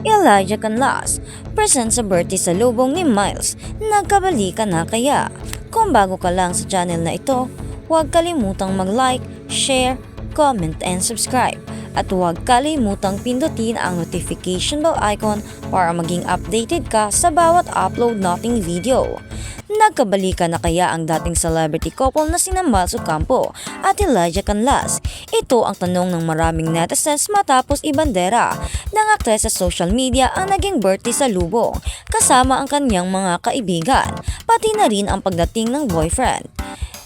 Elijah Canlas present sa birthday sa lubong ni Miles. Nagkabalikan na kaya? Kung bago ka lang sa channel na ito, huwag kalimutang mag-like, share, comment, and subscribe. At huwag kalimutang pindutin ang notification bell icon para maging updated ka sa bawat upload nating video. Nagkabalikan na kaya ang dating celebrity couple na sina Miles Ocampo at Elijah Canlas? Ito ang tanong ng maraming netizens matapos ibandera ng aktres sa social media ang naging birthday sa lubong kasama ang kanyang mga kaibigan, pati na rin ang pagdating ng boyfriend.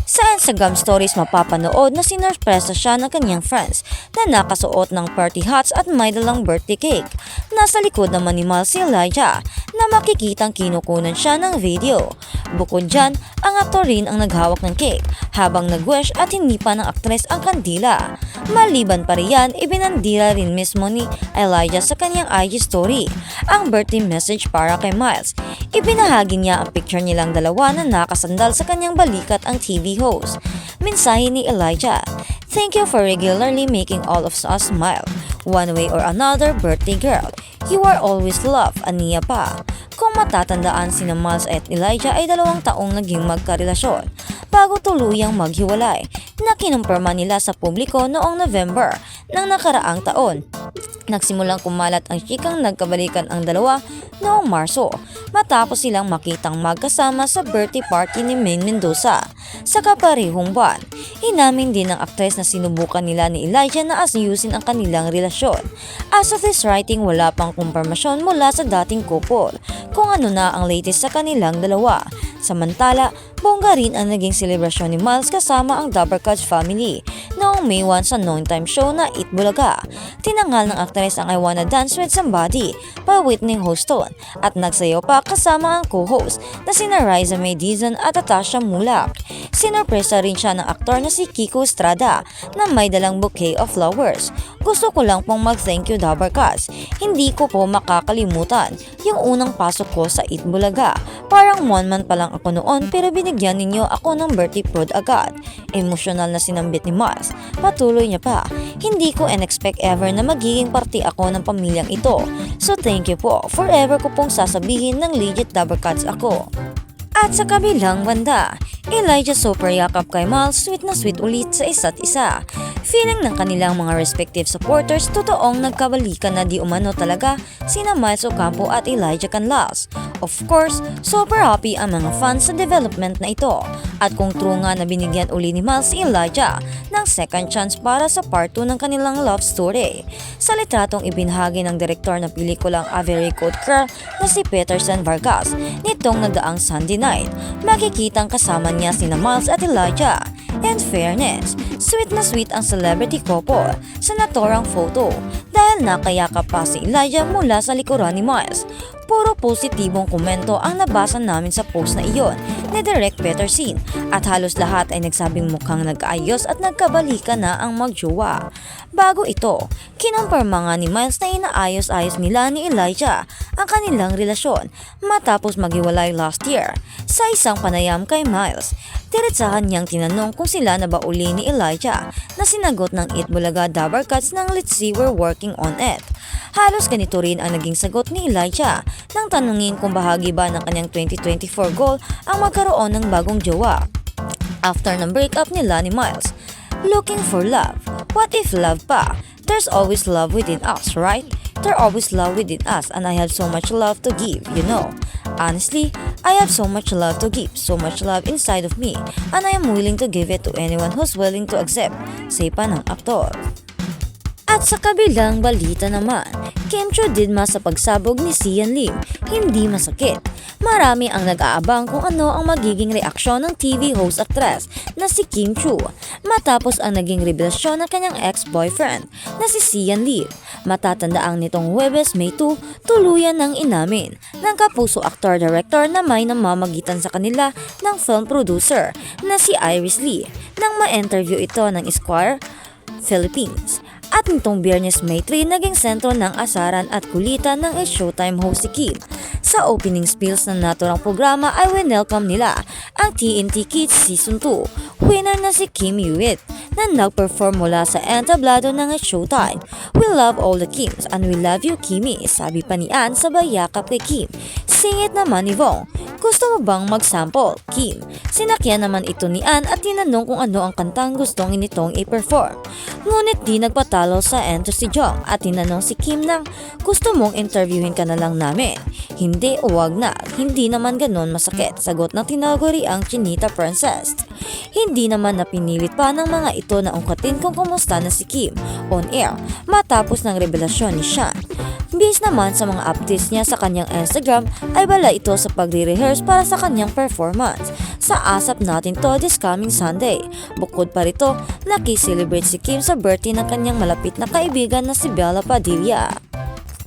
Sa Instagram stories mapapanood na sinorpresa siya ng kanyang friends na nakasuot ng party hats at may dalang birthday cake. Nasa likod naman ni Miles si Elijah na makikitang kinukunan siya ng video. Bukod dyan, ang aktor rin ang naghawak ng cake habang nag-wish at hinipa ng aktres ang kandila. Maliban pa riyan, ibinandila rin mismo ni Elijah sa kanyang IG story ang birthday message para kay Miles. Ibinahagi niya ang picture nilang dalawa na nakasandal sa kanyang balikat ang TV host. Mensahe ni Elijah, "Thank you for regularly making all of us smile. One way or another, birthday girl. You are always loved," aniya pa. Kung matatandaan, sina Miles at Elijah ay 2 taong naging magkarelasyon bago tuluyang maghiwalay na kinumpirma nila sa publiko noong November ng nakaraang taon. Nagsimulang kumalat ang chikang nagkabalikan ang dalawa noong Marso matapos silang makitang magkasama sa birthday party ni Maine Mendoza sa kaparehong buwan. Inamin din ng aktres na sinubukan nila ni Elijah na ayusin ang kanilang relasyon. As of this writing, wala pang kumpirmasyon mula sa dating couple kung ano na ang latest sa kanilang dalawa. Samantala, bongga rin ang naging selebrasyon ni Miles kasama ang Dabarkaj family noong May 1 sa noontime show na Eat Bulaga. Tinanghal ng aktres ang I Wanna Dance With Somebody by Whitney Houston at nagsayaw pa kasama ang co-host na sina Riza May Dizon at Natasha Mulak. Sinorpresa rin siya ng aktor na si Kiko Estrada na may dalang bouquet of flowers. "Gusto ko lang pong mag-thank you Dabarkaj. Hindi ko po makakalimutan yung unang pasok ko sa Eat Bulaga. Parang 1 month pa lang ako noon pero binigyan ninyo ako ng birthday prod agad." Emosyonal na sinambit ni Miles. Patuloy niya pa, "Hindi ko expect ever na magiging parte ako ng pamilyang ito. So thank you po. Forever ko pong sasabihin ng legit Dabarkaj ako." At sa kabilang banda, Elijah super yakap kay Miles, sweet na sweet ulit sa isa't isa. Feeling ng kanilang mga respective supporters, totoong nagkabalikan na di umano talaga sina Miles Ocampo at Elijah Canlas. Of course, super happy ang mga fans sa development na ito. At kung true nga na binigyan uli ni Miles si Elijah ng second chance para sa part 2 ng kanilang love story. Sa litratong ibinahagi ng direktor ng pelikulang A Very Cold Girl na si Peterson Vargas nitong nagdaang Sunday night, makikitang kasama niya sina Miles at Elijah. And fairness, sweet na sweet ang celebrity couple sa naturang photo dahil nakayakap pa si Elijah mula sa likuran ni Miles. Puro positibong komento ang nabasa namin sa post na iyon ni Direk Peterson at halos lahat ay nagsabing mukhang nagkaayos at nagkabalikan na ang magjowa. Bago ito, kinumpirma nga ni Miles na inaayos-ayos nila ni Elijah ang kanilang relasyon matapos maghiwalay last year. Sa isang panayam kay Miles, diretsahan niyang tinanong kung sila na ba uli ni Elijah na sinagot ng Eat Bulaga Dabarkaj ng "Let's see, we're working on it." Halos ganito rin ang naging sagot ni Elijah nang tanungin kung bahagi ba ng kanyang 2024 goal ang magkaroon ng bagong jowa. After ng breakup nila ni Miles, "Looking for love. What if love pa? There's always love within us, right? There's always love within us and I have so much love to give, you know. Honestly, I have so much love to give, so much love inside of me, and I am willing to give it to anyone who's willing to accept," say pa ng aktor. At sa kabilang balita naman, Kim Chiu Didma sa pagsabog ni Sian Lim, hindi masakit. Marami ang nag-aabang kung ano ang magiging reaksyon ng TV host actress na si Kim Chiu matapos ang naging revelasyon ng kanyang ex-boyfriend na si Sian Lim. Matatandaang nitong Huwebes, May 2, tuluyan ng inamin ng kapuso actor-director na may namamagitan sa kanila ng film producer na si Iris Lee nang ma-interview ito ng Esquire Philippines. At nitong Biyernes, May 3, naging sentro ng asaran at kulitan ng Showtime host si Kim. Sa opening spills ng naturang programa ay winelcome nila ang TNT Kids Season 2 winner na si Kim Hewitt na nag-perform mula sa entablado ng Showtime. We love all the Kims and we love you, Kimi, sabi pa ni Ann sabay yakap kay Kim. Singit naman ni Vong, gusto mo bang mag-sample, Kim? Sinakyan naman ito ni Ann at tinanong kung ano ang kantang gustong nitong i-perform. Ngunit di nagpatalo sa enter si Jong at tinanong si Kim na gusto mong interviewin ka na lang namin. Hindi o wag na, hindi naman ganon masakit, sagot ng tinaguri ang Chinita Princess. Hindi naman napinilit pa ng mga ito na ungkatin kung kumusta na si Kim on air matapos ng revelasyon ni Sean. Bis naman sa mga updates niya sa kanyang Instagram ay bala ito sa pagre-rehearse para sa kanyang performance sa ASAP Natin To this coming Sunday. Bukod pa rito, nakiselebrate si Kim sa birthday ng kanyang malapit na kaibigan na si Bella Padilla.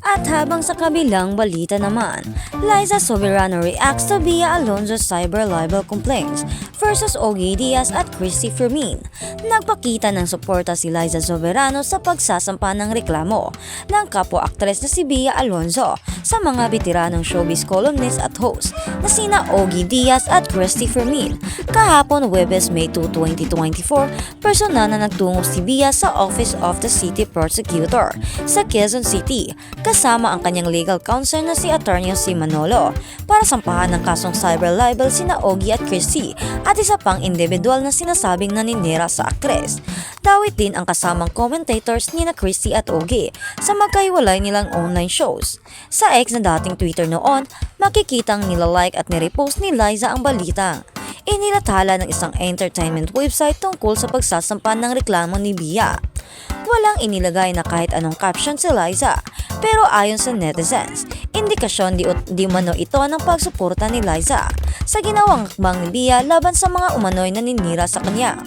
At habang sa kabilang balita naman, Liza Soberano reacts to Bia Alonzo's cyber libel complaints versus Ogie Diaz at Christy Fermin. Nagpakita ng suporta si Liza Soberano sa pagsasampa ng reklamo ng kapwa-aktres na si Bia Alonzo sa mga veteranong showbiz columnist at host na sina Ogie Diaz at Christy Fermin. Kahapon Huwebes, May 2, 2024, personal na nagtungo si Bia sa Office of the City Prosecutor sa Quezon City kasama ang kanyang legal counsel na si Attorney si Manolo para sampahan ng kasong cyber libel sina Ogie at Christy at isa pang individual na sinasabing naninira sa aktres. Dawit din ang kasamang commentators ni na Christy at Ogie sa magkahiwalay nilang online shows. Sa ex na dating Twitter noon, makikitang nilalike at nirepost ni Liza ang balita. Inilathala ng isang entertainment website tungkol sa pagsasampan ng reklamo ni Bia. Walang inilagay na kahit anong caption si Liza, pero ayon sa netizens, indikasyon di umano ito ng pagsuporta ni Liza sa ginawang hakbang ni Bia laban sa mga umano'y naninira sa kanya.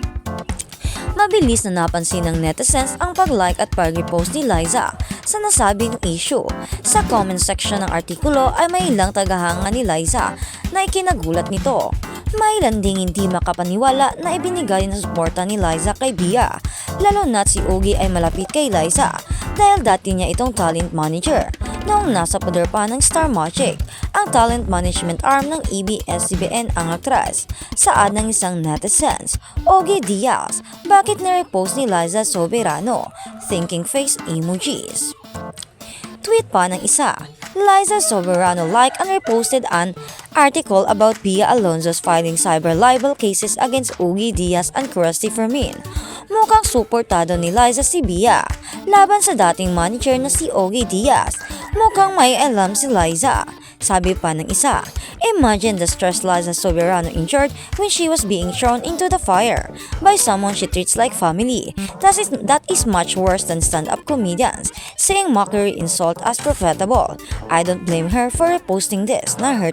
Mabilis na napansin ng netizens ang pag-like at pag-repost ni Liza sa nasabing issue. Sa comment section ng artikulo ay may ilang tagahanga ni Liza na ikinagulat nito. May ilan ding hindi makapaniwala na ibinigay na suporta ni Liza kay Bia, lalo na't si Ogie ay malapit kay Liza dahil dati niya itong talent manager noong nasa poder pa ng Star Magic, ang talent management arm ng ABS-CBN ang aktres. Saad ng isang netizens, Ogie Diaz, bakit na-repost ni Liza Soberano? Thinking face emojis. Tweet pa ng isa, Liza Soberano liked and reposted an article about Bia Alonzo's filing cyber libel cases against Ogie Diaz and Christy Fermin. Mukhang suportado ni Liza si Bia laban sa dating manager na si Ogie Diaz. Mukhang may alam si Liza. Sabi pa ng isa, imagine the stress Liza Soberano endured when she was being thrown into the fire by someone she treats like family. That is much worse than stand-up comedians saying mockery insult as profitable. I don't blame her for reposting this. Na hurt